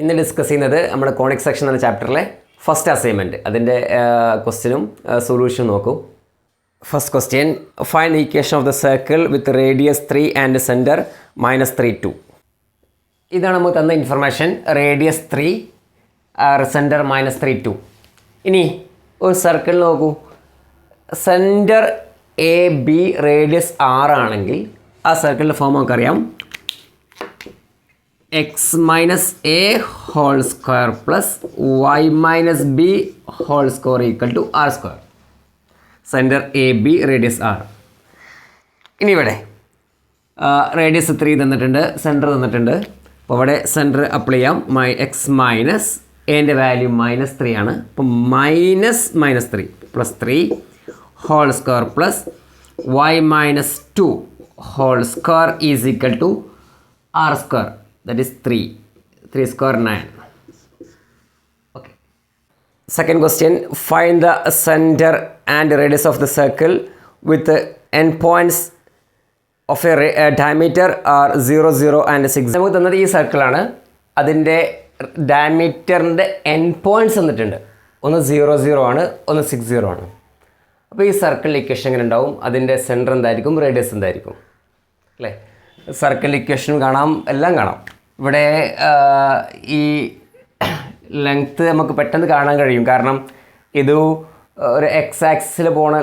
ഇന്ന് ഡിസ്കസ് ചെയ്യുന്നത് നമ്മുടെ കോണിക് സെക്ഷൻ എന്ന ചാപ്റ്ററിലെ ഫസ്റ്റ് അസൈൻമെൻറ്റ് അതിൻ്റെ ക്വസ്റ്റ്യനും സൊല്യൂഷൻ നോക്കൂ. First question, find the equation of the circle with radius 3 and centre -3 2. ഇതാണ് നമുക്ക് തന്ന ഇൻഫർമേഷൻ. Radius 3 centre -3 2. ഇനി ഒരു സർക്കിൾ നോക്കൂ. സെൻറ്റർ എ ബി റേഡിയസ് 6 ആണെങ്കിൽ ആ സർക്കിളിൻ്റെ ഫോം നമുക്കറിയാം. x minus a whole square plus y minus b whole square equal to r square. Centre A B radius r. ഇനി ഇവിടെ റേഡിയസ് 3 തന്നിട്ടുണ്ട്, സെൻറ്റർ തന്നിട്ടുണ്ട്. അപ്പോൾ ഇവിടെ സെൻറ്റർ അപ്ലൈ ചെയ്യാം. എക്സ് മൈനസ് എൻ്റെ വാല്യൂ -3 ആണ്. അപ്പോൾ -3 plus 3 whole square plus y minus 2 whole square is equal to r square. That is 3 square 9. Okay. Second question, find the center and radius of the circle with the endpoints of a diameter are 0 0 and 6. നമുക്ക് തന്നത് ഈ സർക്കിളാണ്. അതിൻ്റെ ഡയമീറ്ററിൻ്റെ end points തന്നിട്ടുണ്ട്. ഒന്ന് 0 0 ആണ്, ഒന്ന് 6 0 ആണ്. അപ്പോൾ ഈ സർക്കിൾ ഇക്വേഷൻ എങ്ങനെ ഉണ്ടാവും? അതിൻ്റെ സെൻറ്റർ എന്തായിരിക്കും, റേഡിയസ് എന്തായിരിക്കും അല്ലേ? സർക്കിൾ ഇക്വേഷൻ കാണാം, എല്ലാം കാണാം. ഇവിടെ ഈ ലെങ്ത്ത് നമുക്ക് പെട്ടെന്ന് കാണാൻ കഴിയും. കാരണം ഇത് ഒരു എക്സ് ആക്സിൽ പോണ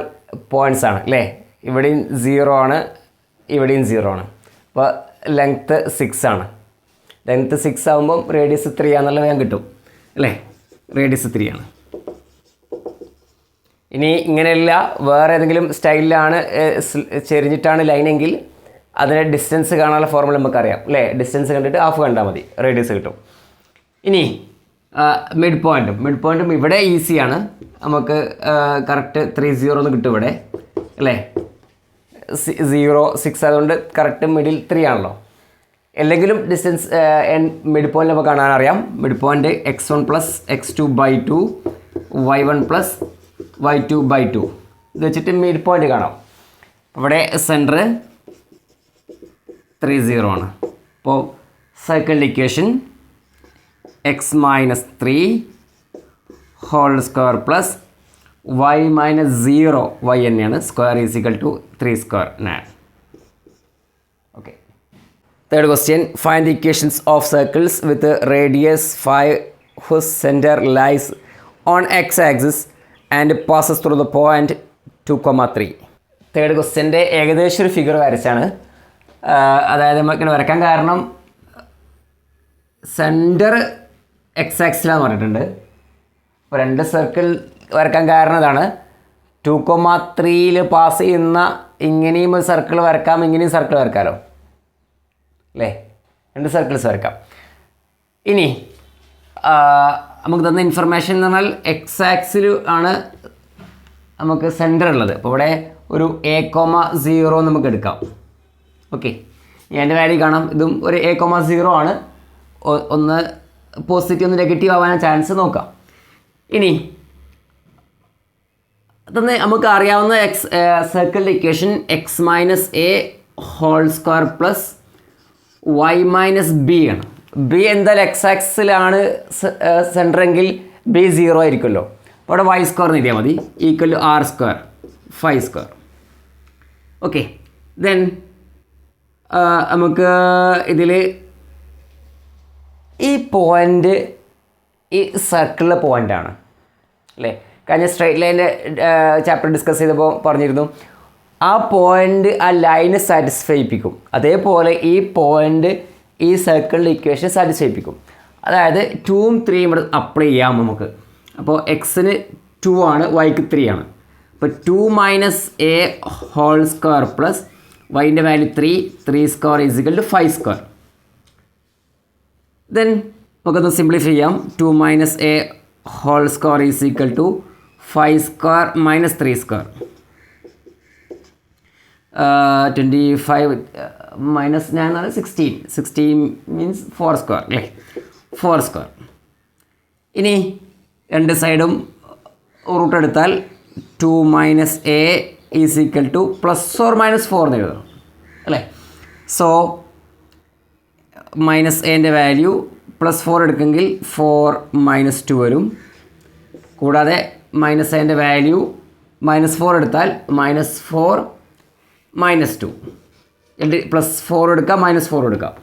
പോയിൻറ്റ്സ് ആണ് അല്ലേ? ഇവിടെയും 0 ആണ്, ഇവിടെയും 0 ആണ്. അപ്പോൾ ലെങ്ത്ത് 6 ആണ്. ലെങ്ത്ത് 6 ആകുമ്പം റേഡിയസ് 3 ആണെന്നുള്ള വേഗം കിട്ടും അല്ലേ? റേഡിയസ് 3 ആണ്. ഇനി ഇങ്ങനെയല്ല, വേറെ ഏതെങ്കിലും സ്റ്റൈലിലാണ് ചെരിഞ്ഞിട്ടാണ് ലൈനെങ്കിൽ അതിൻ്റെ ഡിസ്റ്റൻസ് കാണാനുള്ള ഫോർമുല നമുക്കറിയാം അല്ലേ? ഡിസ്റ്റൻസ് കണ്ടിട്ട് ഹാഫ് കണ്ടാൽ മതി, റേഡിയസ് കിട്ടും. ഇനി മിഡ് പോയിൻറ്റും ഇവിടെ ഈസിയാണ്. നമുക്ക് കറക്റ്റ് 3 0 എന്ന് കിട്ടും ഇവിടെ അല്ലേ? 0 6 ആയതുകൊണ്ട് കറക്റ്റ് മിഡിൽ 3 ആണല്ലോ. അല്ലെങ്കിലും ഡിസ്റ്റൻസ് മിഡ് പോയിൻ്റ് നമുക്ക് കാണാനറിയാം. Mid point x1 plus x2/2 y1 plus y2/2 ഇത് വെച്ചിട്ട് മിഡ് പോയിൻ്റ് കാണാം. ഇവിടെ സെൻറ്റർ 3 0 ആണ്. അപ്പോൾ സർക്കിളിൻ്റെ equation x -3 whole square plus y -0 y തന്നെയാണ്. Square is equal to 3 square 9. Okay. Third question, find the equations of circles with radius 5 whose center lies on x axis and passes through the point 2,3. Third ക്വസ്റ്റ്യൻ്റെ ഏകദേശം ഒരു figure വരച്ചാണ്. അതായത് നമുക്കിങ്ങനെ വരയ്ക്കാൻ കാരണം centre X ആക്സിലാന്ന് പറഞ്ഞിട്ടുണ്ട്. അപ്പോൾ 2 circle വരയ്ക്കാൻ കാരണം ഇതാണ്. 2,3 പാസ് ചെയ്യുന്ന ഇങ്ങനെയും ഒരു സർക്കിൾ വരക്കാം, ഇങ്ങനെയും സർക്കിൾ വരക്കാമല്ലോ അല്ലേ? 2 സർക്കിൾസ് വരക്കാം. ഇനി നമുക്ക് തന്ന ഇൻഫർമേഷൻ എന്ന് പറഞ്ഞാൽ എക്സ് ആക്സിൽ ആണ് നമുക്ക് സെൻറ്റർ ഉള്ളത്. അപ്പോൾ ഇവിടെ ഒരു a,0 നമുക്ക് എടുക്കാം. ഓക്കെ, എൻ്റെ വാല്യൂ കാണാം. ഇതും ഒരു a,0 ആണ്. ഒന്ന് പോസിറ്റീവ് ഒന്ന് നെഗറ്റീവ് ആവാൻ ചാൻസ് നോക്കാം. ഇനി തന്നെ നമുക്ക് അറിയാവുന്ന സർക്കിളിൻ്റെ equation x - a whole square plus y - b ആണ്. b എന്തായാലും എക്സ് ആക്സിലാണ് സെൻറ്റർ എങ്കിൽ b 0 ആയിരിക്കുമല്ലോ. അപ്പോൾ അവിടെ y സ്ക്വയർ എഴുതിയാൽ മതി, equal to r square 5 square. Okay, then നമുക്ക് ഇതിൽ ഈ പോയിൻ്റ് ഈ സർക്കിളിലെ പോയിൻ്റാണ് അല്ലേ? കഴിഞ്ഞ സ്ട്രൈറ്റ് ലൈൻ്റെ ചാപ്റ്റർ ഡിസ്കസ് ചെയ്തപ്പോൾ പറഞ്ഞിരുന്നു ആ പോയിൻ്റ് ആ ലൈന് സാറ്റിസ്ഫൈ ചെയ്യിപ്പിക്കും. അതേപോലെ ഈ പോയിൻ്റ് ഈ സർക്കിളിൻ്റെ ഇക്വേഷൻ സാറ്റിസ്ഫൈ ചെയ്യിപ്പിക്കും. അതായത് 2ഉം 3ഉം ഇവിടെ അപ്ലൈ ചെയ്യാം നമുക്ക്. അപ്പോൾ എക്സിന് 2 ആണ്, വൈക്ക് 3 ആണ്. അപ്പോൾ 2 - a ഹോൾ സ്ക്വയർ പ്ലസ് വൈൻ്റെ value 3 square is equal to 5 square. Then നമുക്കൊന്ന് സിംപ്ലിഫൈ ചെയ്യാം. 2 - a whole square is equal to 5 square -3 square. 25 minus ഞാൻ 16 മീൻസ് 4 സ്ക്വയർ അല്ലേ? 4 സ്ക്വയർ. ഇനി 2 സൈഡും റൂട്ട് എടുത്താൽ 2 - a is equal to +or-4 എന്ന് എഴുതണം അല്ലേ? സോ -a ൻ്റെ വാല്യൂ +4 എടുക്കെങ്കിൽ 4 -2 വരും. കൂടാതെ മൈനസ് അതിൻ്റെ വാല്യൂ -4 എടുത്താൽ -4 -2 എന്നിട്ട് +4 എടുക്കാം -4 എടുക്കാം.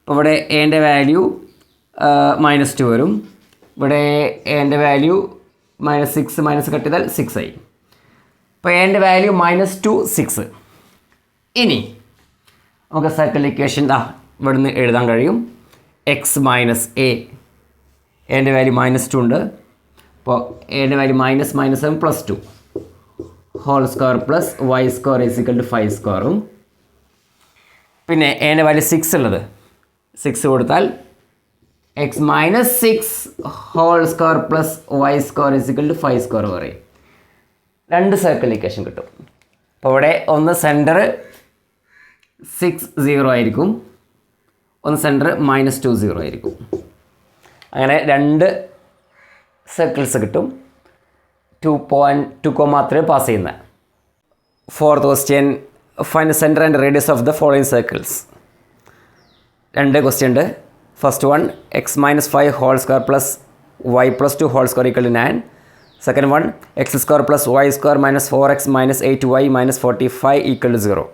അപ്പോൾ ഇവിടെ എൻ്റെ വാല്യൂ -2 വരും. ഇവിടെ എൻ്റെ വാല്യൂ -6 മൈനസ് കട്ട് ചെയ്താൽ 6 ആയി. അപ്പോൾ എൻ്റെ വാല്യൂ -2 6. ഇനി നമുക്ക് സർക്കിൾ ഇക്വേഷൻ ഇവിടുന്ന് എഴുതാൻ കഴിയും. x മൈനസ് എ, എൻ്റെ വാല്യൂ -2 ഉണ്ട്. അപ്പോൾ എൻ്റെ value -7 +2 whole square plus Y square = 5 സ്ക്വയറും. പിന്നെ എൻ്റെ വാല്യൂ 6 ഉള്ളത് 6 കൊടുത്താൽ x - 6 whole square plus Y square = 5 square പറയും. 2 സർക്കിൾ ഇക്വേഷൻ കിട്ടും. അപ്പോൾ ഇവിടെ ഒന്ന് സെൻറ്റർ 6 0 ആയിരിക്കും, ഒന്ന് സെൻറ്റർ -2 0 ആയിരിക്കും. അങ്ങനെ 2 സർക്കിൾസ് കിട്ടും. 2.2 പാസ് ചെയ്യുന്നത്. 4th question, find the centre and radius of the following circles. 2 question ഉണ്ട്. First one x - 5 whole square plus y + 2 whole square = 9. Second one x² + y² - 4x - 8y - 45 = 0.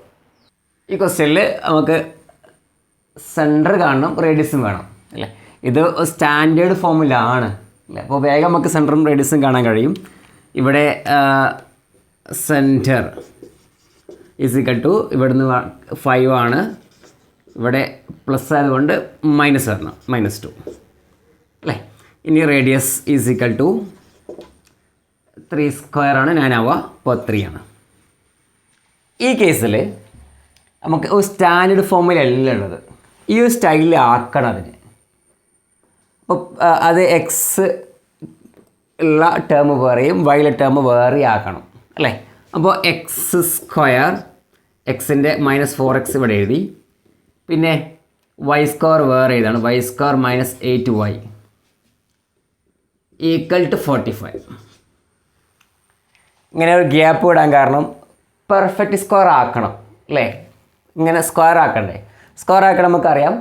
ഈ ക്വസ്റ്റ്യനിൽ നമുക്ക് സെൻറ്റർ കാണണം, റേഡിയസും വേണം അല്ലേ. ഇത് സ്റ്റാൻഡേർഡ് ഫോമിലാണ് അല്ലേ. അപ്പോൾ വേഗം നമുക്ക് സെൻറ്ററും റേഡിയസും കാണാൻ കഴിയും. ഇവിടെ സെൻറ്റർ = ഇവിടുന്ന് 5 ആണ്, ഇവിടെ പ്ലസ് ആയതുകൊണ്ട് മൈനസ് വരണം, -2 അല്ലേ. ഇനി റേഡിയസ് = 3² ആണ്, 9 ആവുക, അപ്പോൾ 3 ആണ്. ഈ കേസിൽ നമുക്ക് ഒരു സ്റ്റാൻഡേർഡ് ഫോമിലല്ല ഉള്ളത്, ഈ ഒരു സ്റ്റൈലിൽ ആക്കണം അതിന്. അപ്പോൾ അത് എക്സ് ഉള്ള ടേം വേറെയും വൈയിലെ ടേം വേറെ ആക്കണം അല്ലേ. അപ്പോൾ x², എക്സിൻ്റെ -4x ഇവിടെ എഴുതി. പിന്നെ y² വേറെ എഴുതാണ്, y² - 8y = 45. ഇങ്ങനെ ഒരു ഗ്യാപ്പ് ഇടാൻ കാരണം പെർഫെക്റ്റ് സ്ക്വയർ ആക്കണം അല്ലേ. ഇങ്ങനെ സ്ക്വയർ ആക്കണ്ടേ. സ്ക്വയർ ആക്കണം നമുക്കറിയാം.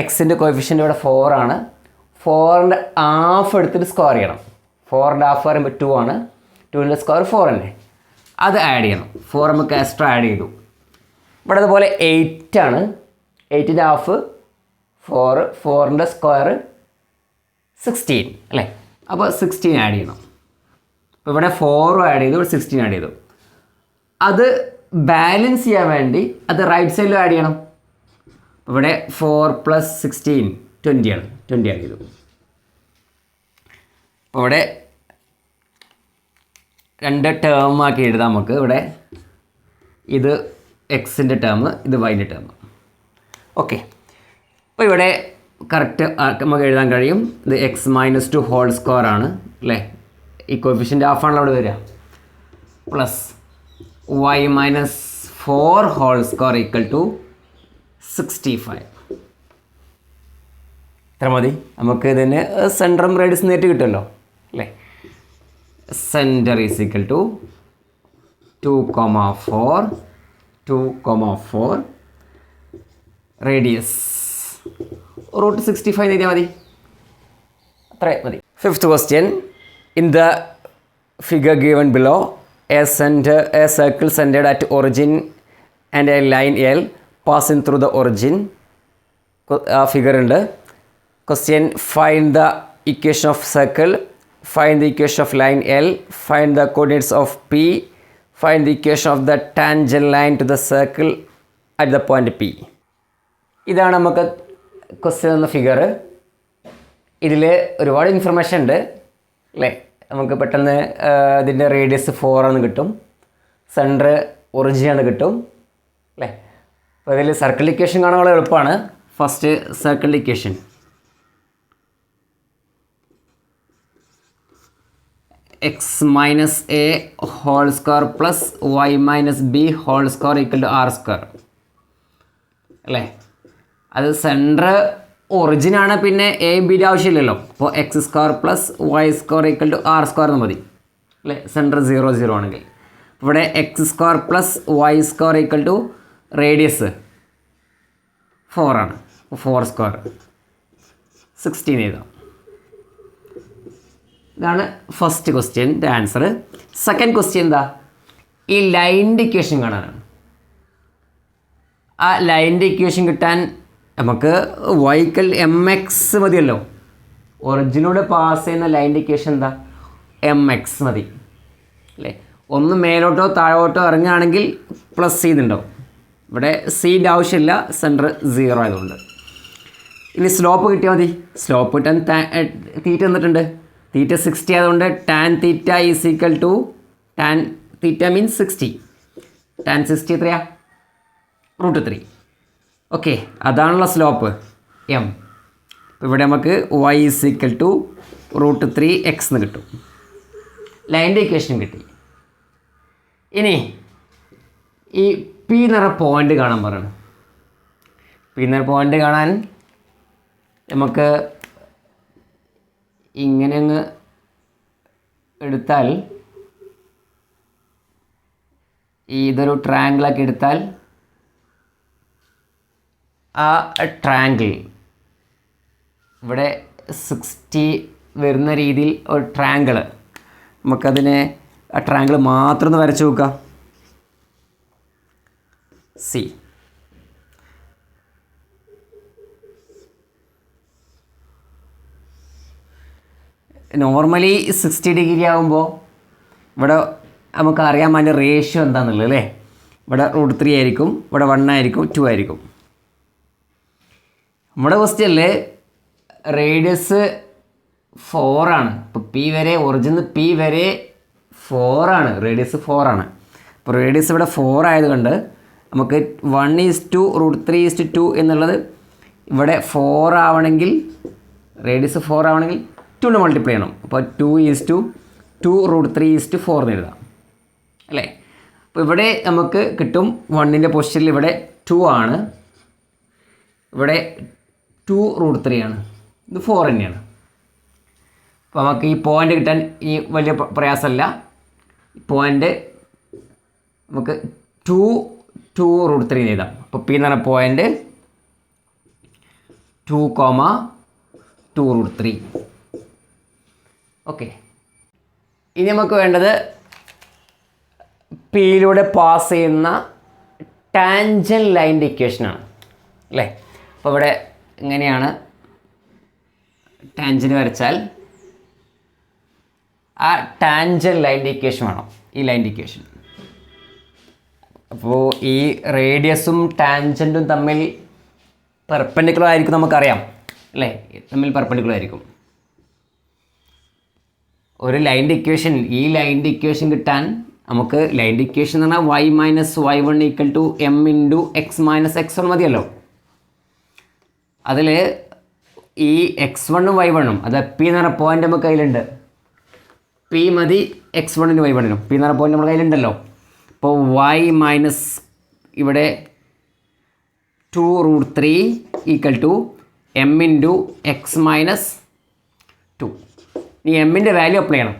എക്സിൻ്റെ കോഎഫിഷ്യൻ്റ് ഇവിടെ 4 ആണ്. 4ൻ്റെ ഹാഫ് എടുത്തിട്ട് സ്ക്വയർ ചെയ്യണം. 4ൻ്റെ ഹാഫ് പറയുമ്പോൾ 2 ആണ്. 2ൻ്റെ സ്ക്വയർ 4 തന്നെ. അത് ആഡ് ചെയ്യണം. 4 നമുക്ക് എക്സ്ട്രാ ആഡ് ചെയ്തു. ഇവിടെ അതുപോലെ 8 ആണ്. 8ൻ്റെ ഹാഫ് 4, 4ൻ്റെ സ്ക്വയർ 16 അല്ലേ. അപ്പോൾ 16 ആഡ് ചെയ്യണം. അപ്പോൾ ഇവിടെ 4 ആഡ് ചെയ്തു, ഇവിടെ 16 ആഡ് ചെയ്തു. അത് ബാലൻസ് ചെയ്യാൻ വേണ്ടി അത് റൈറ്റ് സൈഡിലും ആഡ് ചെയ്യണം. ഇവിടെ 4 + 16 20 ആണ്, 20 ആഡ് ചെയ്തു. അപ്പോൾ ഇവിടെ 2 ടേം ആക്കി എഴുതാം നമുക്ക്. ഇവിടെ ഇത് എക്സിൻ്റെ ടേം, ഇത് വൈൻ്റെ ടേം. ഓക്കെ, അപ്പോൾ ഇവിടെ കറക്റ്റ് നമുക്ക് എഴുതാൻ കഴിയും. ഇത് x - 2 ഹോൾ സ്ക്വയർ ആണ് അല്ലേ. ഈ കോഎഫിഷ്യൻ്റ് ഹാഫാണല്ലോ അവിടെ വരിക. Plus y - 4 whole square = 65. ഇത്ര മതി. നമുക്ക് ഇതിന് സെൻറ്ററും റേഡിയസും നേരിട്ട് കിട്ടുമല്ലോ അല്ലേ. സെൻറ്റർ = 2,4 2,4 റേഡിയസ് √65 എഴുതിയാൽ മതി. അത്ര മതി. 5th question, in the figure given below a circle centered at origin and a line L passing through the origin. Figure ഉണ്ട്. Question, find the equation of circle, find the equation of line L, find the coordinates of P, find the equation of the tangent line to the circle at the point P. ഇതാണ് നമുക്ക് question എന്ന figure. ഇതിൽ ഒരുപാട് information ഉണ്ട് അല്ലേ. നമുക്ക് പെട്ടെന്ന് ഇതിൻ്റെ റേഡിയസ് 4 ആണ് കിട്ടും, സെൻറ്റർ ഒറിജിൻ ആണ് കിട്ടും അല്ലേ. അപ്പോൾ ഇതിൽ സർക്കിൾ ഇക്വേഷൻ കാണാൻ വളരെ എളുപ്പമാണ്. First circle equation, x - a whole square plus y - b whole square = r² അല്ലേ. അത് സെൻറ്റർ ഒറിജിനാണ്, പിന്നെ എ ബിയുടെ ആവശ്യമില്ലല്ലോ. അപ്പോൾ x² + y² = r² എന്ന് മതി അല്ലേ. സെൻറ്റർ 0 0 ആണെങ്കിൽ. ഇവിടെ x² + y² = റേഡിയസ് 4 ആണ്, 4² 16 എഴുതാം. ഇതാണ് ഫസ്റ്റ് ക്വസ്റ്റ്യൻ്റെ ആൻസർ. സെക്കൻഡ് ക്വസ്റ്റ്യൻ എന്താ? ഈ ലൈനിൻ്റെ ഇക്വേഷൻ കാണാനാണ്. ആ ലൈനിൻ്റെ ഇക്വേഷൻ കിട്ടാൻ നമുക്ക് വൈക്കൽ എം എക്സ് മതിയല്ലോ. ഒറിജിനിലൂടെ പാസ് ചെയ്യുന്ന ലൈനിൻ്റെ ഇക്വേഷൻ എന്താ? എം എക്സ് മതി അല്ലേ. ഒന്ന് മേലോട്ടോ താഴോട്ടോ ഇറങ്ങുകയാണെങ്കിൽ പ്ലസ് ചെയ്തുണ്ടാവും. ഇവിടെ സീൻ്റെ ആവശ്യമില്ല, സെൻറ്റർ 0 ആയതുകൊണ്ട്. ഇനി സ്ലോപ്പ് കിട്ടിയാൽ മതി. സ്ലോപ്പ് കിട്ടാൻ തീറ്റ തന്നിട്ടുണ്ട്. തീറ്റ 60 ആയതുകൊണ്ട് tan theta is equal to tan theta means 60. Tan 60 എത്രയാ? √3. ഓക്കെ, അതാണല്ലോ സ്ലോപ്പ് എം. ഇവിടെ നമുക്ക് y is equal to √3x എന്ന് കിട്ടും. ലൈനിൻ്റെ ഇക്വേഷനും കിട്ടി. ഇനി ഈ പി എന്ന് പറഞ്ഞ പോയിൻ്റ് കാണാൻ പറയണം. പി എന്ന് പറഞ്ഞ പോയിൻ്റ് കാണാൻ നമുക്ക് ഇങ്ങനെ അങ്ങ് എടുത്താൽ, ഇതൊരു ട്രയാങ്കിളാക്കി എടുത്താൽ ആ ട്രയാങ്കിൾ ഇവിടെ 60 വരുന്ന രീതിയിൽ ഒരു ട്രയാങ്കിൾ, നമുക്കതിനെ ആ ട്രയാങ്കിൾ മാത്രം ഒന്ന് വരച്ച് നോക്കാം. സി നോർമലി 60 ഡിഗ്രി ആകുമ്പോൾ ഇവിടെ നമുക്ക് അറിയാൻ അതിൻ്റെ റേഷ്യോ എന്താണെന്നുള്ളത് അല്ലേ. ഇവിടെ √3 ആയിരിക്കും, ഇവിടെ 1 ആയിരിക്കും, 2 ആയിരിക്കും. നമ്മുടെ ക്വസ്റ്റ്യനിൽ റേഡിയസ് 4 ആണ്. ഇപ്പോൾ പി വരെ, ഒറിജിൻ പി വരെ 4 ആണ്, റേഡിയസ് 4 ആണ്. അപ്പോൾ റേഡിയസ് ഇവിടെ 4 ആയതുകൊണ്ട് നമുക്ക് 1:√3:2 എന്നുള്ളത് ഇവിടെ 4 ആവണമെങ്കിൽ, റേഡിയസ് 4 ആവണമെങ്കിൽ 2 മൾട്ടിപ്ലൈ ചെയ്യണം. അപ്പോൾ 2:2√3:4 എന്ന് എഴുതാം അല്ലേ. അപ്പോൾ ഇവിടെ നമുക്ക് കിട്ടും 1ൻ്റെ പൊസിഷനിൽ ഇവിടെ 2 ആണ്, ഇവിടെ 2√3 ആണ്, ഇത് 4 തന്നെയാണ്. അപ്പോൾ നമുക്ക് ഈ പോയിൻ്റ് കിട്ടാൻ ഈ വലിയ പ്രയാസമല്ല. പോയിൻ്റ് നമുക്ക് 2√3 എഴുതാം. അപ്പോൾ പി എന്ന് പറഞ്ഞ പോയിൻ്റ് 2,2√3. ഓക്കെ, ഇനി നമുക്ക് വേണ്ടത് പിയിലൂടെ പാസ് ചെയ്യുന്ന ടാൻജൻ ലൈനിൻ്റെ ഇക്വേഷനാണ് അല്ലേ. അപ്പോൾ ഇവിടെ ഇങ്ങനെയാണ് ടാൻജൻ വരച്ചാൽ ആ ടാൻജൻ ലൈനിൻ്റെ ഇക്വേഷൻ വേണം, ഈ ലൈനിൻ്റെ ഇക്വേഷൻ. അപ്പോൾ ഈ റേഡിയസും ടാൻജൻറ്റും തമ്മിൽ പെർപെൻഡിക്കുലർ ആയിരിക്കും, നമുക്കറിയാം അല്ലേ, തമ്മിൽ പെർപെൻഡിക്കുലർ ആയിരിക്കും. ഒരു ലൈനിൻ്റെ ഇക്വേഷൻ, ഈ ലൈനിൻ്റെ ഇക്വേഷൻ കിട്ടാൻ നമുക്ക് ലൈനിൻ്റെ ഇക്വേഷൻ എന്ന് പറഞ്ഞാൽ y - y1 = m × x - x1 മതിയല്ലോ. അതിൽ ഈ x1ഉം y1ഉം, അത് പി എന്ന് പറഞ്ഞ പോയിൻ്റ് നമുക്ക് കയ്യിലുണ്ട്. പി മതി x1നും y1നും, പി എന്ന് പറഞ്ഞ പോയിൻ്റ് നമ്മുടെ കയ്യിലുണ്ടല്ലോ. അപ്പോൾ y മൈനസ് ഇവിടെ 2√3 = m × x - 2. ഇനി എമ്മിൻ്റെ വാല്യൂ അപ്ലൈ ചെയ്യണം.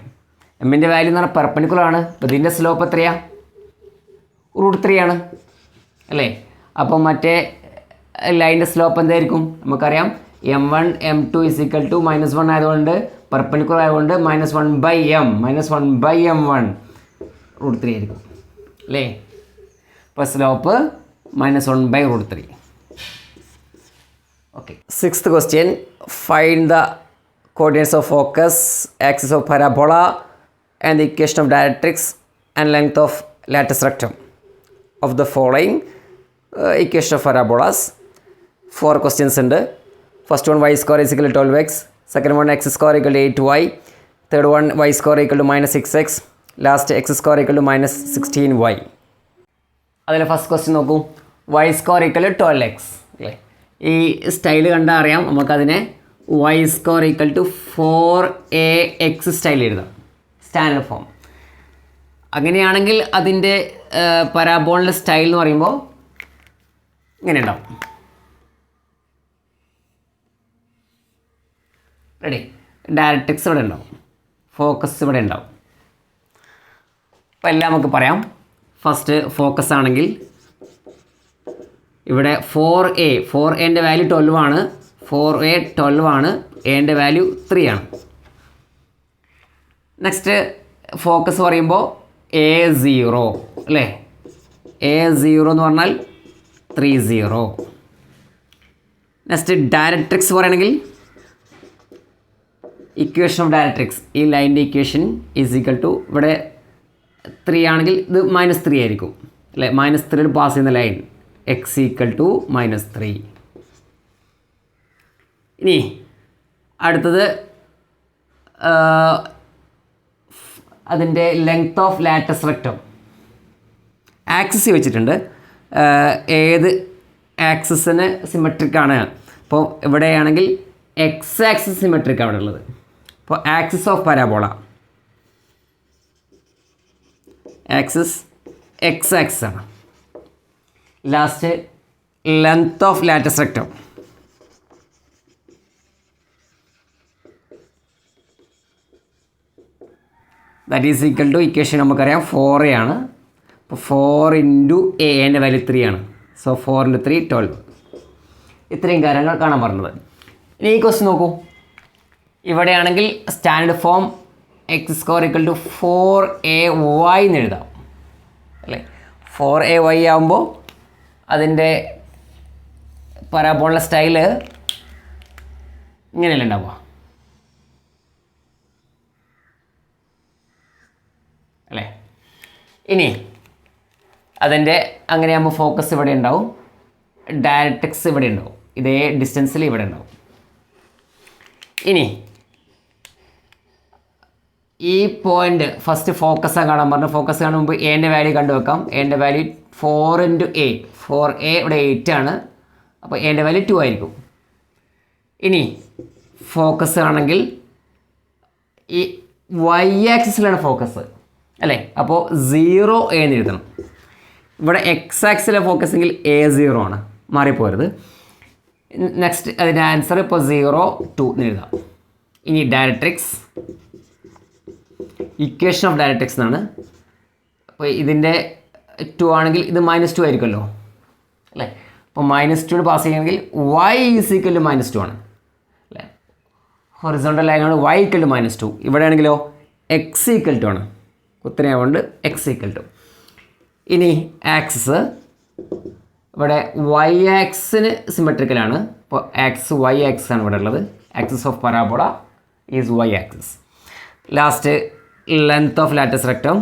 എമ്മിൻ്റെ വാല്യൂ എന്ന് പറഞ്ഞാൽ പെർപെൻഡിക്കുലർ ആണ്. അപ്പോൾ ഇതിൻ്റെ സ്ലോപ്പ് എത്രയാണ്? √3 ആണ് അല്ലേ. അപ്പോൾ മറ്റേ ലൈനിൻ്റെ സ്ലോപ്പ് എന്തായിരിക്കും? നമുക്കറിയാം m1 m2 = -1 ആയതുകൊണ്ട്, പെർപെൻഡിക്കുലർ ആയതുകൊണ്ട് -1/m -1/m1 √3 ആയിരിക്കും അല്ലേ. അപ്പോൾ slope -1/√3. Okay, 6th question, find the coordinates of focus, axis of parabola and the equation of directrix and length of latus rectum of the following equation of parabolas. 4 questions ഉണ്ട്. First one, y square is equal to 12x. Second one, x square equal to 8y. Third one, y square equal to -6x. Last, x square equal to -16y. അതിൽ first question നോക്കൂ. y square equal to 12x അല്ലേ. ഈ style കണ്ടാൽ അറിയാം നമുക്കതിനെ y square equal to 4ax style എഴുതാം, standard form. അങ്ങനെയാണെങ്കിൽ അതിൻ്റെ പരാബോളിൻ്റെ സ്റ്റൈൽ എന്ന് പറയുമ്പോൾ ഇങ്ങനെ ഉണ്ടാവും. റെഡി, ഡയറക്ട്രിക്സ് ഇവിടെ ഉണ്ടാവും, ഫോക്കസ് ഇവിടെ ഉണ്ടാവും. അപ്പോൾ എല്ലാം നമുക്ക് പറയാം. ഫസ്റ്റ് ഫോക്കസ് ആണെങ്കിൽ ഇവിടെ 4a, 4aൻ്റെ വാല്യൂ 12 ആണ്, 4a 12 ആണ്, എൻ്റെ വാല്യൂ 3 ആണ്. നെക്സ്റ്റ് ഫോക്കസ് പറയുമ്പോൾ A0 അല്ലേ, A0 എന്ന് പറഞ്ഞാൽ 30. നെക്സ്റ്റ് ഡയറക്ട്രിക്സ് പറയുകയാണെങ്കിൽ ഇക്വേഷൻ ഓഫ് ഡയറക്ട്രിക്സ്, ഈ ലൈനിൻ്റെ ഇക്വേഷൻ ഈസ് ഈക്വൽ ടു ഇവിടെ 3 ആണെങ്കിൽ ഇത് -3 ആയിരിക്കും അല്ലേ, -3 പാസ് ചെയ്യുന്ന ലൈൻ x ഈക്വൽ ടു -3. ഇനി അടുത്തത് അതിൻ്റെ length of latus rectum axis വെച്ചിട്ടുണ്ട്. ഏത് ആക്സിസിന് സിമെട്രിക് ആണ്? അപ്പോൾ ഇവിടെയാണെങ്കിൽ എക്സ് ആക്സിസ് സിമെട്രിക് ആണ് ഉള്ളത്. അപ്പോൾ axis of parabola, axis x axis ആണ്. Last length of latus rectum, that is equal to equation നമുക്കറിയാം 4a ആണ്. അപ്പോൾ 4 ഇൻറ്റു a, എൻ്റെ വാല്യൂ 3 ആണ്. So 4 into 3 12. ഇത്രയും കാര്യങ്ങൾ കാണാൻ പറഞ്ഞത്. ഇനി ഈ ക്വസ്റ്റ്യൻ നോക്കൂ. ഇവിടെയാണെങ്കിൽ standard form x² equal to 4ay എന്ന് എഴുതാം അല്ലേ. 4ay ആകുമ്പോൾ അതിൻ്റെ പരാബോള സ്റ്റൈല് ഇങ്ങനെയല്ല ഉണ്ടാവുക അല്ലേ. ഇനി അതിൻ്റെ അങ്ങനെയാകുമ്പോൾ ഫോക്കസ് ഇവിടെ ഉണ്ടാവും, ഡയറക്ട്രിക്സ് ഇവിടെ ഉണ്ടാവും, ഇതേ ഡിസ്റ്റൻസിൽ ഇവിടെ ഉണ്ടാവും. ഇനി ഈ പോയിൻ്റ് ഫസ്റ്റ് ഫോക്കസാണ് കാണാൻ പറഞ്ഞു. ഫോക്കസ് കാണാൻ മുമ്പ് എൻ്റെ വാല്യൂ കണ്ടുവെക്കാം. എൻ്റെ വാല്യൂ 4 ഇൻറ്റു a, 4a ഇവിടെ 8 ആണ്. അപ്പോൾ എൻ്റെ വാല്യൂ 2 ആയിരിക്കും. ഇനി ഫോക്കസ് ആണെങ്കിൽ ഈ y ആക്സിസിലാണ് ഫോക്കസ് അല്ലേ. അപ്പോൾ 0a എന്ന് എഴുതണം. ഇവിടെ എക്സ് ആക്സിലെ ഫോക്കസിങ്ങിൽ A0 ആണ്, മാറിപ്പോരുത്. നെക്സ്റ്റ് അതിൻ്റെ ആൻസർ ഇപ്പോൾ 0 2 എന്ന് എഴുതാം. ഇനി ഡയറക്ട്രിക്സ്, ഇക്വേഷൻ ഓഫ് ഡയറക്ട്രിക്സ് എന്നാണ്. അപ്പോൾ ഇതിൻ്റെ 2 ആണെങ്കിൽ ഇത് -2 ആയിരിക്കുമല്ലോ അല്ലേ. അപ്പോൾ -2 പാസ് ചെയ്യണമെങ്കിൽ y ഈസ് ഈക്വൽ ടു -2 ആണ് അല്ലേ. ഹൊറിസോണ്ടൽ ലൈനാണ് y ഈക്വൽ ടു -2. ഇവിടെ ആണെങ്കിലോ x ഈക്വൽ ടു ആണ്, കുത്തനെയാവുകൊണ്ട് x ഈക്വൽ ടു. ഇനി ആക്സിസ് ഇവിടെ y ആക്സിന് സിമെട്രിക്കലാണ്. അപ്പോൾ ആക്സിസ് y ആക്സിസ് ആണ് ഇവിടെ ഉള്ളത്. Axis of parabola is y axis. Last length of latus rectum,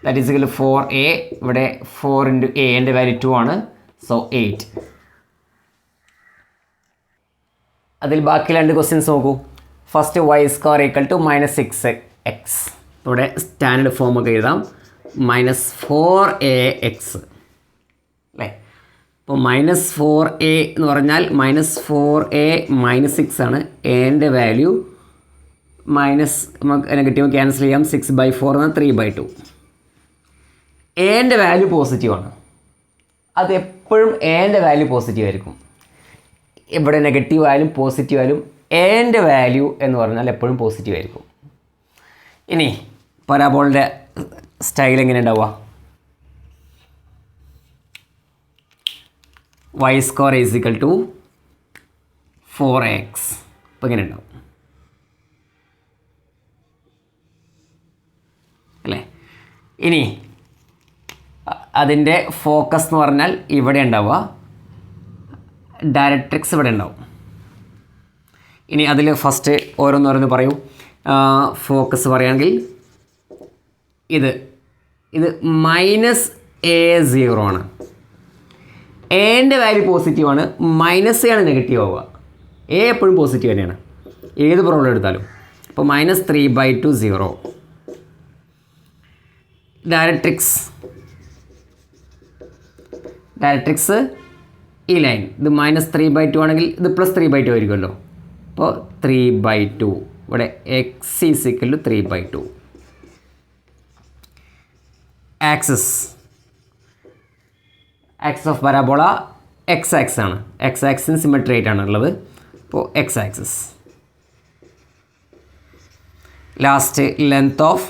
that is equal to 4a. ഇവിടെ 4 ഇൻറ്റു a, എൻ്റെ വാല്യൂ 2 ആണ്. സോ 8. അതിൽ ബാക്കി 2 ക്വസ്റ്റ്യൻസ് നോക്കൂ. First y² equal to -6x. ഇവിടെ സ്റ്റാൻഡേർഡ് ഫോം ഒക്കെ എഴുതാം, -4ax അല്ലേ. അപ്പോൾ -4a എന്ന് പറഞ്ഞാൽ -4a -6 ആണ്. എൻ്റെ വാല്യൂ നെഗറ്റീവ് ക്യാൻസൽ ചെയ്യാം. 6/4 എന്ന 3/2. എൻ്റെ വാല്യൂ പോസിറ്റീവാണ്. അത് എപ്പോഴും എൻ്റെ വാല്യൂ പോസിറ്റീവ് ആയിരിക്കും. ഇവിടെ നെഗറ്റീവ് ആയാലും പോസിറ്റീവ് ആയാലും എൻ്റെ വാല്യൂ എന്ന് പറഞ്ഞാൽ എപ്പോഴും പോസിറ്റീവ് ആയിരിക്കും. ഇനി പരാബോളിൻ്റെ സ്റ്റൈൽ എങ്ങനെ ഉണ്ടാവുക? y² is equal to 4x. അപ്പോൾ ഇങ്ങനെ ഉണ്ടാവും അല്ലേ. ഇനി അതിൻ്റെ ഫോക്കസ് എന്ന് പറഞ്ഞാൽ ഇവിടെ ഉണ്ടാവുക, ഡയറക്ട്രിക്സ് ഇവിടെ ഉണ്ടാവും. ഇനി അതിൽ ഫസ്റ്റ് ഓരോന്നോരോന്ന് പറയൂ. ഫോക്കസ് പറയുകയാണെങ്കിൽ ഇത് -a0 ആണ്. എൻ്റെ വാല്യൂ പോസിറ്റീവാണ്, -a ആണ് നെഗറ്റീവ് ആവുക. a എപ്പോഴും പോസിറ്റീവ് തന്നെയാണ് ഏത് പ്രോബ്ലം എടുത്താലും. അപ്പോൾ -3/2 0. ഡയറക്ട്രിക്സ് ഈ ലൈൻ ഇത് -3/2 ആണെങ്കിൽ ഇത് +3/2 ആയിരിക്കുമല്ലോ. അപ്പോൾ 3/2. ഇവിടെ x is equal to 3/2. Axis of parabola X axis ആണ്. എക്സ് ആക്സിന് സിമെട്രി ആയിട്ടാണ് ഉള്ളത്. അപ്പോൾ X axis. Last length of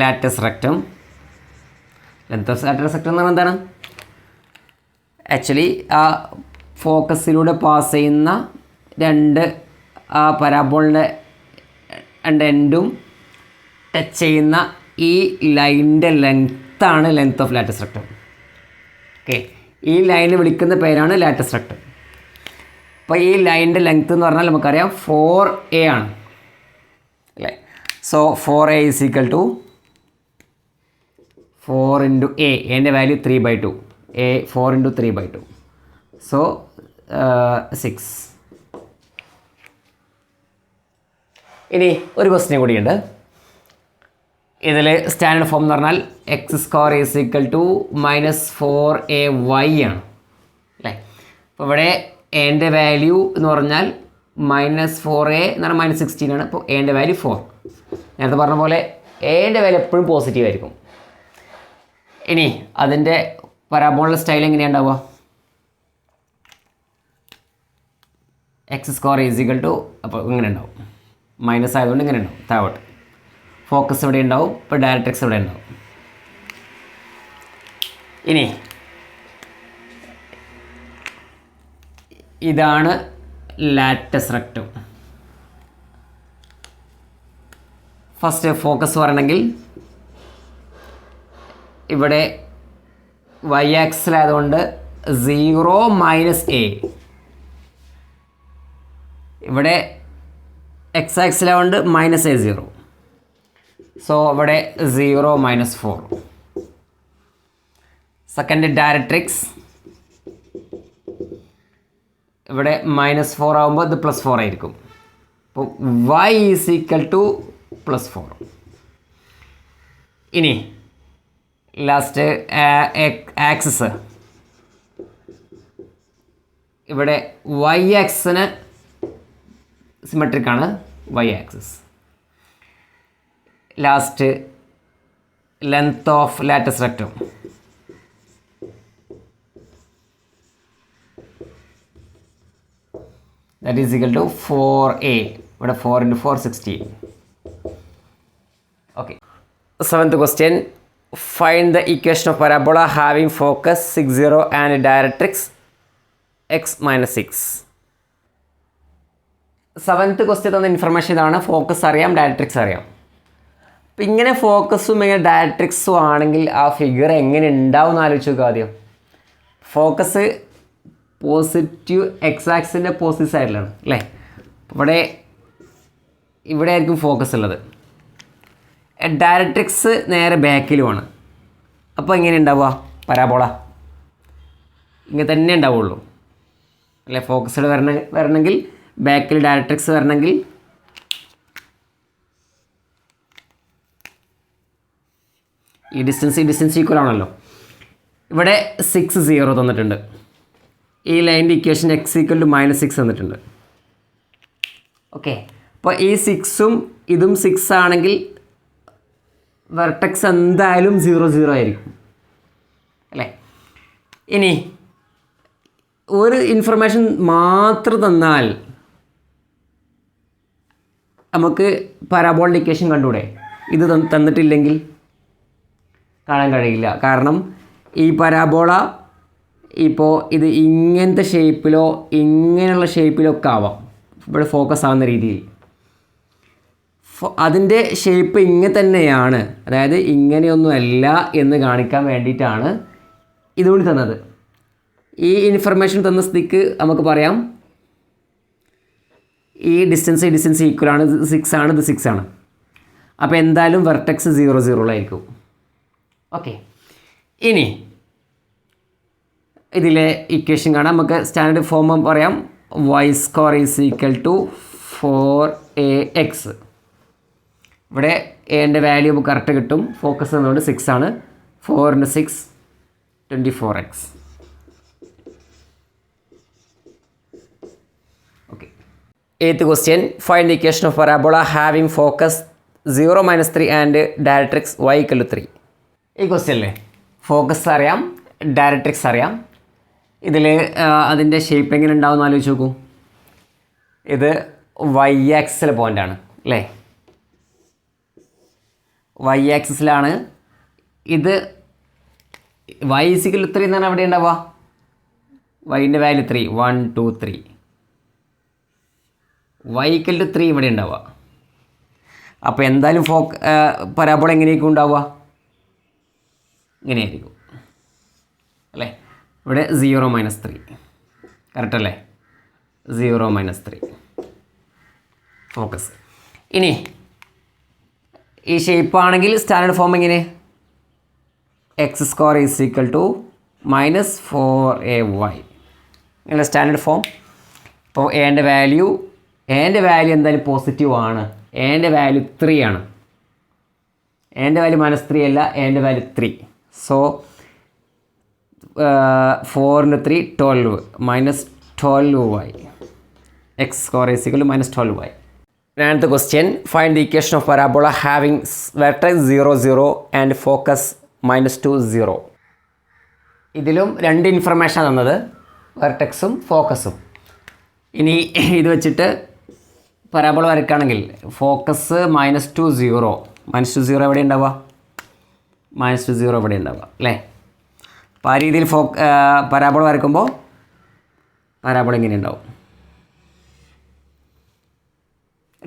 latus rectum length of lateral sector എന്ന് പറഞ്ഞാൽ എന്താണ്? ആക്ച്വലി ആ ഫോക്കസിലൂടെ പാസ് ചെയ്യുന്ന രണ്ട് ആ പരാബോളിൻ്റെ രണ്ട് എൻഡും ടച്ച് ചെയ്യുന്ന ഈ ലൈനിൻ്റെ ലെങ്ത്താണ് length of lateral sector. Okay, ഈ ലൈന് വിളിക്കുന്ന പേരാണ് ലാറ്ററൽ സെക്ടർ. അപ്പോൾ ഈ ലൈനിൻ്റെ ലെങ്ത് എന്ന് പറഞ്ഞാൽ നമുക്കറിയാം 4a ആണ് അല്ലേ. So 4a is equal to 4 into എൻ്റെ വാല്യൂ 3/2, 4 ഇൻറ്റു 3/2, സോ 6. ഇനി ഒരു ക്വസ്റ്റ്യൻ കൂടിയുണ്ട്. ഇതിൽ സ്റ്റാൻഡേർഡ് ഫോം എന്ന് പറഞ്ഞാൽ x² is equal to -4ay ആണ് അല്ലേ. അപ്പോൾ ഇവിടെ എൻ്റെ വാല്യൂ എന്ന് പറഞ്ഞാൽ -4a എന്ന് പറഞ്ഞാൽ -16 ആണ്. അപ്പോൾ എൻ്റെ വാല്യൂ 4. നേരത്തെ പറഞ്ഞ പോലെ എൻ്റെ വാല്യൂ എപ്പോഴും പോസിറ്റീവ് ആയിരിക്കും. ഇനി അതിൻ്റെ പരാബോളിൻ്റെ സ്റ്റൈൽ എങ്ങനെയാണ് ഉണ്ടാവുക? x² ഈസ് ഈക്വൽ ടു, അപ്പോൾ ഇങ്ങനെ ഉണ്ടാവും, മൈനസ് ആയതുകൊണ്ട് ഇങ്ങനെ ഉണ്ടാവും താഴോട്ട്. ഫോക്കസ് ഇവിടെ ഉണ്ടാവും, ഇപ്പോൾ ഡയറക്ട്രിക്സ് ഇവിടെ ഉണ്ടാവും. ഇനി ഇതാണ് ലാറ്റസ് റെക്ടം. ഫസ്റ്റ് ഫോക്കസ് പറയണമെങ്കിൽ ഇവിടെ y ആക്സിലായതുകൊണ്ട് 0 - a, ഇവിടെ x ആക്സിലായതുകൊണ്ട് -a0, സോ ഇവിടെ 0 - 4. സെക്കൻഡ് ഡയറക്ട്രിക്സ്, ഇവിടെ -4 ആകുമ്പോൾ ഇത് +4 ആയിരിക്കും. അപ്പോൾ y ഈസ് ഈക്വൽ ടു +4. ഇനി ലാസ്റ്റ് ആക്സിസ്, ഇവിടെ y ആക്സിന് സിമെട്രിക് ആണ് y axis. Last length of latus rectum, that is equal to 4a. ഇവിടെ 4 × 4 16. Okay. Seventh question. Find the equation of parabola having focus 60 and directrix x - 6. Seventh question തന്ന information ഇതാണ്. Focus അറിയാം, directrix അറിയാം. അപ്പം ഇങ്ങനെ ഫോക്കസും ഇങ്ങനെ ഡയറക്ട്രിക്സും ആണെങ്കിൽ ആ ഫിഗർ എങ്ങനെ ഉണ്ടാവും എന്ന് ആലോചിച്ച് നോക്കുക. ആദ്യം ഫോക്കസ് പോസിറ്റീവ് എക്സ് ആക്സിൻ്റെ പോസിറ്റീവ് സൈഡിലാണ് അല്ലേ. ഇവിടെ ആയിരിക്കും ഫോക്കസ് ഉള്ളത്. ഡയറക്ട്രിക്സ് നേരെ ബാക്കിലുമാണ്. അപ്പോൾ എങ്ങനെ ഉണ്ടാവുക? പരാബോള ഇങ്ങനെ തന്നെ ഉണ്ടാവുള്ളൂ അല്ലേ. ഫോക്കസിൽ വരണമെങ്കിൽ ബാക്കിൽ ഡയറക്ട്രിക്സ് വരണമെങ്കിൽ ഈ ഡിസ്റ്റൻസ് ഈക്വൽ ആണല്ലോ. ഇവിടെ 6 0 തന്നിട്ടുണ്ട്. ഈ ലൈൻ്റെ ഇക്വേഷൻ x = -6 തന്നിട്ടുണ്ട്. ഓക്കെ, അപ്പോൾ ഈ 6ഉം ഇതും 6 ആണെങ്കിൽ വെർട്ടെക്സ് എന്തായാലും 0 0 ആയിരിക്കും അല്ലേ. ഇനി ഒരു ഇൻഫർമേഷൻ മാത്രം തന്നാൽ നമുക്ക് പരാബോളിൻ്റെ ഇക്വേഷൻ കണ്ടുകൂടെ? ഇത് തന്നിട്ടില്ലെങ്കിൽ കാണാൻ കഴിയില്ല. കാരണം ഈ പരാബോള ഇപ്പോൾ ഇത് ഇങ്ങനത്തെ ഷേപ്പിലോ ഇങ്ങനെയുള്ള ഷേപ്പിലോ ഒക്കെ ആവാം. ഇവിടെ ഫോക്കസ് ആവുന്ന രീതിയിൽ അതിൻ്റെ ഷേപ്പ് ഇങ്ങനെ തന്നെയാണ്, അതായത് ഇങ്ങനെയൊന്നുമല്ല എന്ന് കാണിക്കാൻ വേണ്ടിയിട്ടാണ് ഇതുകൊണ്ട് തന്നത്. ഈ ഇൻഫർമേഷൻ തന്ന സ്ഥിതിക്ക് നമുക്ക് പറയാം ഈ ഡിസ്റ്റൻസ് ഈക്വലാണ്. ഇത് 6 ആണ്, ഇത് 6 ആണ്. അപ്പോൾ എന്തായാലും വെർട്ടെക്സ് 0 0 ആയിരിക്കും. ഓക്കെ, ഇനി ഇതിലെ ഇക്വേഷൻ കാണാം. നമുക്ക് സ്റ്റാൻഡേർഡ് ഫോം പറയാം. y² = 4ax. ഇവിടെ എൻ്റെ വാല്യൂ നമുക്ക് കറക്റ്റ് കിട്ടും. ഫോക്കസ് എന്നുകൊണ്ട് 6 ആണ്. 4 × 6 24x. Okay, 8th question. Find the equation of parabola having focus 0 - 3 and directrix y = 3. ഈ ക്വസ്റ്റ്യനിലെ ഫോക്കസ് അറിയാം, ഡയറക്ട്രിക്സ് അറിയാം. ഇതിൽ അതിൻ്റെ ഷേപ്പ് എങ്ങനെ ഉണ്ടാവും എന്ന് ആലോചിച്ച് നോക്കൂ. ഇത് y ആക്സിലെ പോയിൻ്റാണ് അല്ലേ. y ആക്സിസിലാണ്. ഇത് വൈ ഈസിക്കൽ 3 എന്നാണ് എവിടെ ഉണ്ടാവുക? വൈൻ്റെ വാല്യൂ 3, 1 2 3. വൈ ഈക്വൽ ടു 3 ഇവിടെ ഉണ്ടാവുക. അപ്പോൾ എന്തായാലും പരാബോള എങ്ങനെയായിരിക്കും ഉണ്ടാവുക? ഇങ്ങനെയായിരിക്കും അല്ലേ? ഇവിടെ 0 - 3 കറക്റ്റ് അല്ലേ? 0 - 3 ഫോക്കസ്. ഇനി ഈ ഷേപ്പ് ആണെങ്കിൽ സ്റ്റാൻഡേർഡ് ഫോം എങ്ങനെ? x² = -4ay ഇങ്ങനെ സ്റ്റാൻഡേർഡ് ഫോം. ഇപ്പോൾ എൻ്റെ വാല്യൂ എന്തായാലും പോസിറ്റീവ് ആണ്. എൻ്റെ വാല്യൂ 3 ആണ്. എൻ്റെ വാല്യൂ -3 അല്ല, എൻ്റെ value 3. So 4 × 3 12 -12y. x² = -12y. Ninth question, find the equation of parabola having vertex 0 0 and focus -2 0. ഇതിലും രണ്ട് ഇൻഫർമേഷൻ തന്നത്, വെർട്ടെക്സും ഫോക്കസും. ഇനി ഇത് വെച്ചിട്ട് പരാബോള വരയ്ക്കുകയാണെങ്കിൽ ഫോക്കസ് -2 0. -2 0 എവിടെ ഉണ്ടാവുക? -2 0 എവിടെ ഉണ്ടാവുക അല്ലേ? അപ്പോൾ ആ രീതിയിൽ പരാബോള വരയ്ക്കുമ്പോൾ പരാബോള ഇങ്ങനെ ഉണ്ടാവും.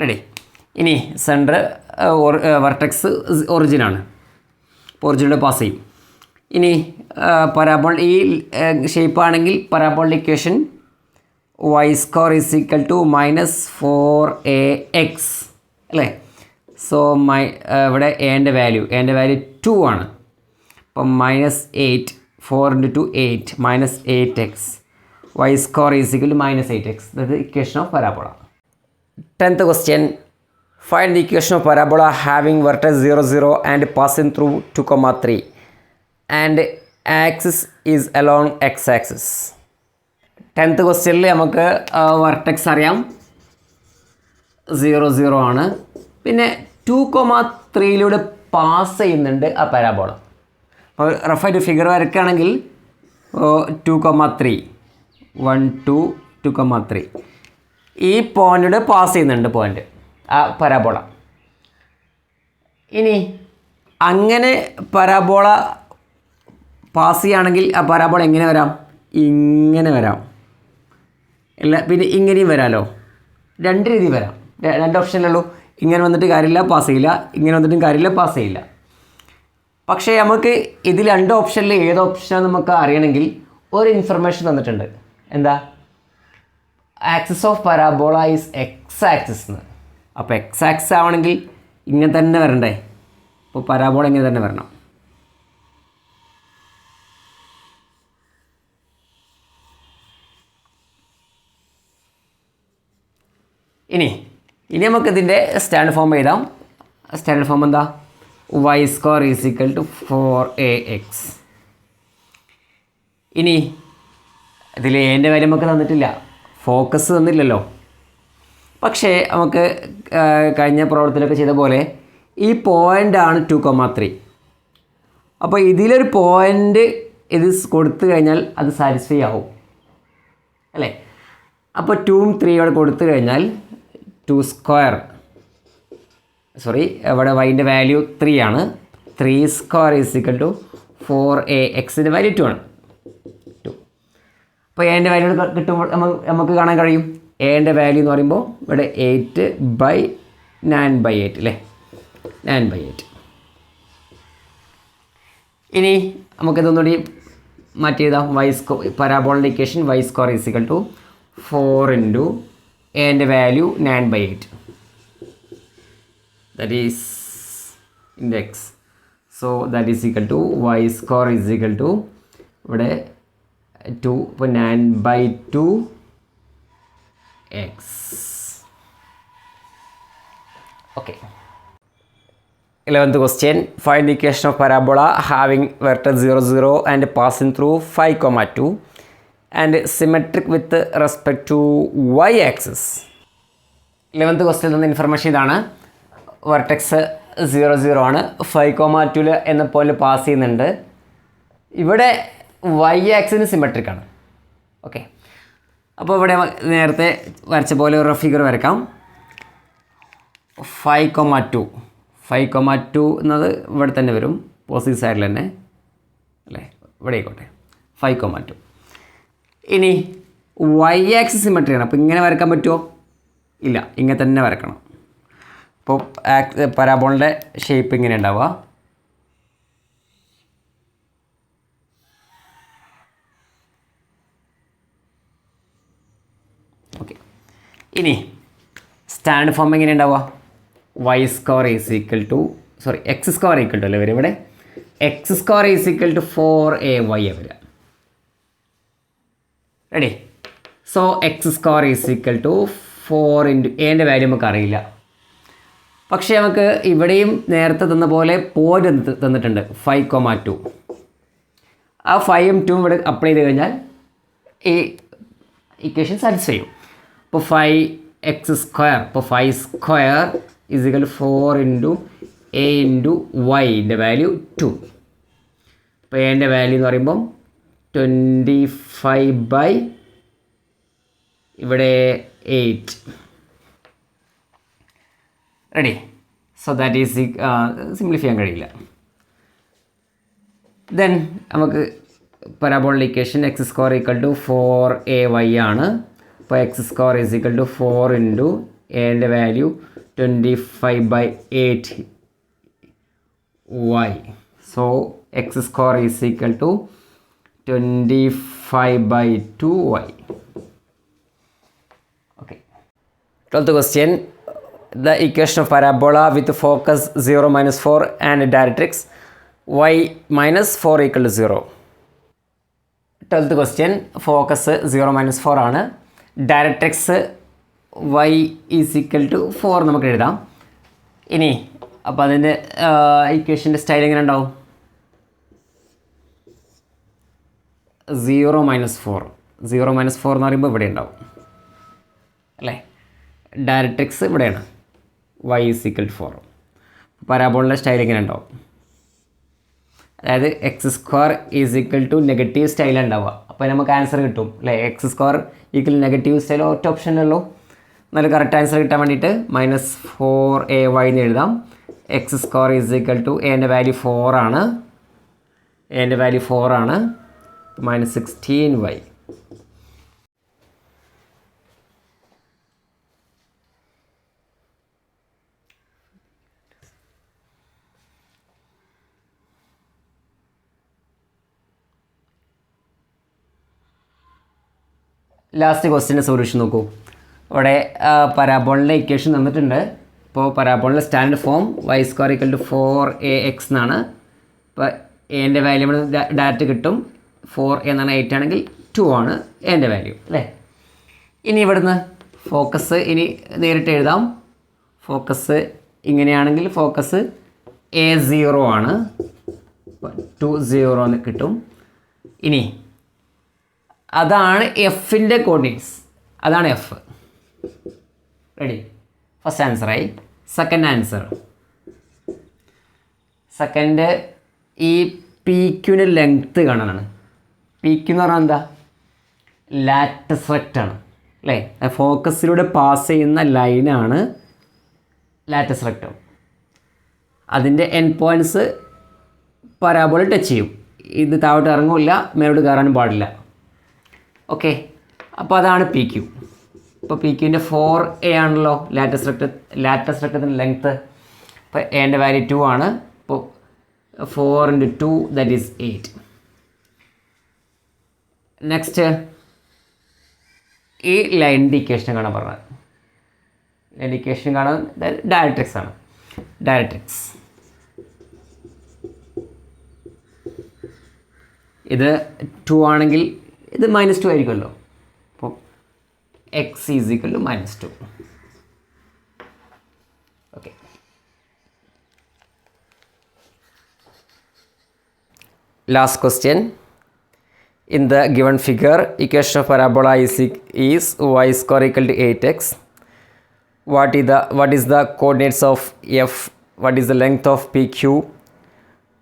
റെഡി. ഇനി സെൻറ്റർ വെർട്ടെക്സ് ഒറിജിനാണ്. ഒറിജിനിലൂടെ പാസ് ചെയ്യും. ഇനി പരാബോൾ ഈ ഷേപ്പ് ആണെങ്കിൽ പരാബോളിൻ്റെ ഇക്വേഷൻ y² = -4ax അല്ലേ? സോ ഇവിടെ എൻ്റെ വാല്യൂ 2 ആണ്. അപ്പം -8, 4 × 2 8 -8x, y² = -8x. That is equation of parabola. 10th question, find the equation of parabola having vertex 0 0 and passing through 2, 3 and axis is along x-axis. 10th ക്വസ്റ്റ്യനിൽ നമുക്ക് vertex അറിയാം 0 0 ആണ്. പിന്നെ 2, 3 പാസ് ചെയ്യുന്നുണ്ട് ആ പരാബോള. അപ്പോൾ റഫായിട്ട് ഫിഗർ വരയ്ക്കുകയാണെങ്കിൽ 2, 3 1 2 2, 3 ഈ പോയിൻ്റ് പാസ് ചെയ്യുന്നുണ്ട് ആ പരാബോള. ഇനി അങ്ങനെ പരാബോള പാസ് ചെയ്യുകയാണെങ്കിൽ ആ പരാബോള എങ്ങനെ വരാം? ഇങ്ങനെ വരാം. അല്ല, പിന്നെ ഇങ്ങനെയും വരാമല്ലോ. രണ്ട് രീതി വരാം. രണ്ട് ഓപ്ഷനിലുള്ളൂ. ഇങ്ങനെ വന്നിട്ട് കാര്യമില്ല, പാസ് ചെയ്യില്ല. ഇങ്ങനെ വന്നിട്ടും കാര്യമില്ല, പാസ് ചെയ്യില്ല. പക്ഷേ നമുക്ക് ഇതിൽ രണ്ട് ഓപ്ഷനിൽ ഏത് ഓപ്ഷനാണ് നമുക്ക് അറിയണമെങ്കിൽ ഒരു ഇൻഫർമേഷൻ തന്നിട്ടുണ്ട്. എന്താ? Axis of parabola is X axis എന്ന്. അപ്പോൾ എക്സ് ആക്സിസ് ആവണമെങ്കിൽ ഇങ്ങനെ തന്നെ വരണ്ടേ? അപ്പോൾ പരാബോള ഇങ്ങനെ തന്നെ വരണം. ഇനി നമുക്കിതിൻ്റെ സ്റ്റാൻഡേർഡ് ഫോം എഴുതാം. സ്റ്റാൻഡേർഡ് ഫോം എന്താ? y² = 4ax. ഇനി ഇതിൽ എൻ്റെ കാര്യം നമുക്ക് തന്നിട്ടില്ല, ഫോക്കസ് തന്നില്ലല്ലോ. പക്ഷേ നമുക്ക് കഴിഞ്ഞ പ്രവർത്തനമൊക്കെ ചെയ്ത പോലെ ഈ പോയിൻ്റാണ് 2, 3. അപ്പോൾ ഇതിലൊരു പോയിൻ്റ് ഇത് കൊടുത്തു കഴിഞ്ഞാൽ അത് സാറ്റിസ്ഫൈ ആവും അല്ലേ? അപ്പോൾ 2ഉം 3 കൊടുത്തു കഴിഞ്ഞാൽ 2² ഇവിടെ വൈൻ്റെ വാല്യൂ 3 ആണ്. 3² = 4ax വാല്യൂ 2 ആണ്. 2. അപ്പോൾ എൻ്റെ വാല്യൂ കിട്ടുമ്പോൾ നമുക്ക് കാണാൻ കഴിയും. എൻ്റെ വാല്യൂ എന്ന് പറയുമ്പോൾ ഇവിടെ 8/9/8 അല്ലേ? 9/8. ഇനി നമുക്കിതൊന്നുകൂടി മാറ്റി എഴുതാം. പരാബോളിൻ്റെ ഇക്വേഷൻ y² = 4 × എൻ്റെ value 9/8. that is index. So that is equal to y² = ഇവിടെ 2, ഇപ്പോൾ 9/2x. Okay. 11th question, find the equation of parabola having vertex 0 0 and passing through 5, 2 and symmetric with respect to y-axis. 11th question എന്ന information ഇതാണ്. Vertex 0 0 ആണ്. 5, 2 എന്ന point pass ചെയ്യുന്നുണ്ട്. ഇവിടെ y-ആക്സിന് symmetric ആണ്. Okay, അപ്പോൾ ഇവിടെ നേരത്തെ വരച്ച പോലെ ഒരു ഫിഗർ വരയ്ക്കാം. 5, 2 എന്നത് ഇവിടെ തന്നെ വരും, പോസിറ്റീവ് സൈഡിൽ തന്നെ അല്ലേ? ഇവിടെ ആയിക്കോട്ടെ 5,2. ഇനി വൈ ആക്സിസ് സിമെട്രിയാണ്. അപ്പോൾ ഇങ്ങനെ വരക്കാൻ പറ്റുമോ? ഇല്ല, ഇങ്ങനെ തന്നെ വരക്കണം. അപ്പോൾ പരാബോളിൻ്റെ ഷേപ്പ് ഇങ്ങനെ ഉണ്ടാവുക. ഓക്കെ, ഇനി സ്റ്റാൻഡ് ഫോം എങ്ങനെ ഉണ്ടാവുക? Y square is equal to X square equal to അല്ലേ വരും ഇവിടെ. X square is equal to 4ay വരിക. Ready? So X square is equal to 4 into എൻ്റെ വാല്യൂ നമുക്ക് അറിയില്ല. പക്ഷേ നമുക്ക് ഇവിടെയും നേരത്തെ തന്ന പോലെ പോയിന്റ് തന്നിട്ടുണ്ട് 5,2. ആ 5ഉം 2ഉം ഇവിടെ അപ്ലൈ ചെയ്ത് കഴിഞ്ഞാൽ ഈ ഇക്വേഷൻ സാറ്റിസ്ഫൈ ചെയ്യും. അപ്പോൾ 5x സ്ക്വയർ, ഇപ്പോൾ 5 square is equal to 4 into A into വൈൻ്റെ വാല്യൂ 2. അപ്പോൾ എൻ്റെ വാല്യൂ എന്ന് പറയുമ്പം 25 ഇവിടെ 8. Ready? So that is simplify ചെയ്യാൻ കഴിയില്ല. ദെൻ നമുക്ക് parabolic equation x square equal to 4ay ആണ്. അപ്പോൾ x square is equal to 4 into എൻ്റെ വാല്യൂ 25/8y. സോ X square is equal to 25/2y. Okay. 12th question. The equation of parabola with focus 0 minus 4 and directrix y minus 4 equal to 0. 12th question. Focus 0 minus 4 ആണ്. Directrix y is equal to 4 നമുക്ക് എഴുതാം. ഇനി അപ്പോൾ അതിൻ്റെ ഇക്വേഷൻ്റെ style എങ്ങനെ ഉണ്ടാവും? 0 minus 4 എന്ന് പറയുമ്പോൾ ഇവിടെ ഉണ്ടാവും അല്ലേ. ഡയറക്ട്രിക്സ് ഇവിടെയാണ്. y is equal to 4. പരാബോളിൻ്റെ സ്റ്റൈൽ എങ്ങനെ ഉണ്ടാവും? അതായത് X square is equal to negative സ്റ്റൈലാണ് ഉണ്ടാവുക. അപ്പോൾ നമുക്ക് ആൻസർ കിട്ടും അല്ലേ. X square equal negative style ഒറ്റ ഓപ്ഷനല്ലോ. എന്നാലും കറക്റ്റ് ആൻസർ കിട്ടാൻ വേണ്ടിയിട്ട് -4ay എന്ന് എഴുതാം. X square is equal to എൻ്റെ വാല്യൂ 4 ആണ്. എൻ്റെ വാല്യൂ 4 ആണ്. -16y. ലാസ്റ്റ് ക്വസ്റ്റിൻ്റെ സൊല്യൂഷൻ നോക്കൂ. ഇവിടെ പരാബോളിൻ്റെ ഇക്വേഷൻ തന്നിട്ടുണ്ട്. ഇപ്പോൾ പരാബോളിൻ്റെ standard form y square equal to 4ax എന്നാണ്. ഇപ്പോൾ എൻ്റെ വാല്യൂ നമ്മൾ ഡയറക്റ്റ് കിട്ടും. 4 എന്നാണ് 8 ആണെങ്കിൽ 2 ആണ് എൻ്റെ വാല്യൂ അല്ലേ. ഇനി ഇവിടുന്ന് ഫോക്കസ് ഇനി നേരിട്ട് എഴുതാം. ഫോക്കസ് ഇങ്ങനെയാണെങ്കിൽ ഫോക്കസ് A0 ആണ്. 2 എന്ന് കിട്ടും. ഇനി അതാണ് എഫിൻ്റെ കോർഡിനേറ്റ്സ്. അതാണ് എഫ്. റെഡി? ഫസ്റ്റ് ആൻസറായി. Second answer. സെക്കൻഡ് ഈ പി ക്യൂവിൻ്റെ ലെങ്ത്ത് കാണാനാണ്. പി ക്യൂ എന്ന് പറഞ്ഞാൽ എന്താ? ലാറ്റസ് റെക്റ്റാണ് അല്ലേ. ഫോക്കസിലൂടെ പാസ് ചെയ്യുന്ന ലൈനാണ് ലാറ്റസ് റെക്റ്റം. അതിൻ്റെ എൻഡ് പോയിൻറ്റ്സ് പരാബോള ടച്ച് ചെയ്യും. ഇത് താഴോട്ട് ഇറങ്ങില്ല, മേലോട്ട് കയറാനും പാടില്ല. ഓക്കെ, അപ്പോൾ അതാണ് പി ക്യൂ. ഇപ്പോൾ പി ക്യൂവിൻ്റെ 4a ആണല്ലോ ലാറ്റസ് റെക്റ്റത്തിൻ്റെ ലെങ്ത്ത്. അപ്പോൾ എൻ്റെ വാല്യൂ 2 ആണ്. അപ്പോൾ 4 × 2 ദാറ്റ് ഈസ് 8. നെക്സ്റ്റ് ഈ ലൈനിൻ്റെ ഇക്വേഷൻ കാണാൻ പറഞ്ഞത്. ലൈൻ ഇക്വേഷൻ കാണാൻ ഡയറക്ട്രിക്സ് ആണ്. ഡയറക്ട്രിക്സ് ഇത് 2 ആണെങ്കിൽ ഇത് -2 ആയിരിക്കുമല്ലോ. അപ്പോൾ x is equal to -2. Okay, last question. In the given figure, equation of parabola is y square equal to 8x. What is the coordinates of f? What is the length of PQ?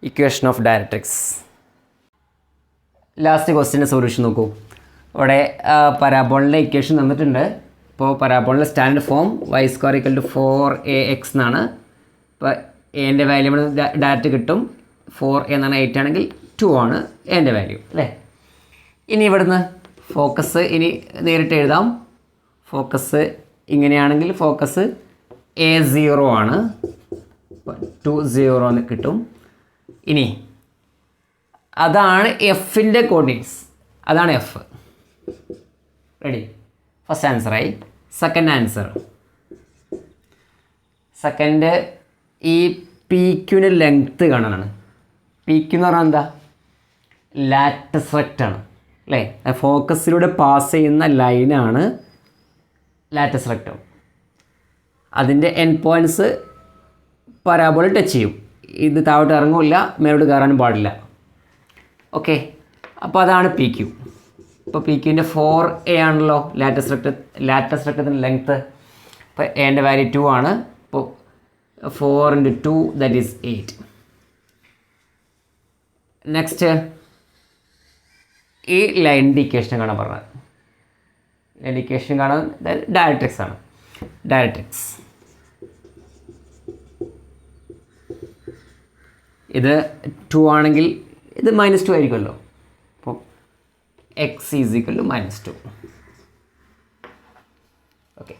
Equation of directrix. Last ക്വസ്റ്റ്യൻ്റെ solution നോക്കൂ. ഇവിടെ പരാബോളിൻ്റെ equation തന്നിട്ടുണ്ട്. ഇപ്പോൾ പരാബോളിൻ്റെ standard form y square equal to 4ax എന്നാണ്. ഇപ്പോൾ എൻ്റെ വാല്യൂ ഡയറക്റ്റ് കിട്ടും. 4 എന്നാണ് 8 ആണെങ്കിൽ 2 ആണ് എൻ്റെ വാല്യൂ അല്ലേ. ഇനി ഇവിടുന്ന് ഫോക്കസ് ഇനി നേരിട്ട് എഴുതാം. ഫോക്കസ് ഇങ്ങനെയാണെങ്കിൽ ഫോക്കസ് A0 ആണ്. 2 0 എന്ന് കിട്ടും. ഇനി അതാണ് എഫിൻ്റെ കോർഡിനേറ്റ്സ്, അതാണ് എഫ്. റെഡി? ഫസ്റ്റ് ആൻസറായി. സെക്കൻഡ് ആൻസർ, സെക്കൻഡ് ഈ പി ക്യൂവിൻ്റെ ലെങ്ത്ത് കാണാനാണ്. പി ക്യൂ എന്ന് പറഞ്ഞാൽ എന്താ? ലാറ്റസ് റെക്റ്റാണ് അല്ലേ. ഫോക്കസിലൂടെ പാസ് ചെയ്യുന്ന ലൈനാണ് ലാറ്റസ് റെക്റ്റം. അതിൻ്റെ എൻഡ് പോയിൻറ്റ്സ് പരാബോള ടച്ച് ചെയ്യും. ഇത് താഴോട്ട് ഇറങ്ങില്ല, മേലോട്ട് കയറാനും പാടില്ല. ഓക്കെ, അപ്പോൾ അതാണ് പി ക്യൂ. ഇപ്പോൾ പി ക്യൂവിൻ്റെ 4A ആണല്ലോ ലാറ്റസ് റെക്റ്റത്തിൻ്റെ ലെങ്ത്ത്. അപ്പോൾ എൻ്റെ വാല്യൂ 2 ആണ്. അപ്പോൾ 4 × 2 ദാറ്റ് ഈസ് 8. നെക്സ്റ്റ് ഈ ലൈനിൻ്റെ ഇക്വേഷൻ കാണാൻ പറഞ്ഞത്. ലൈൻ ഇക്വേഷൻ കാണാൻ ഡയറക്ട്രിക്സ് ആണ്. ഡയറക്ട്രിക്സ് ഇത് 2 ആണെങ്കിൽ ഇത് -2 ആയിരിക്കുമല്ലോ. അപ്പോൾ x = -2. ഓക്കെ.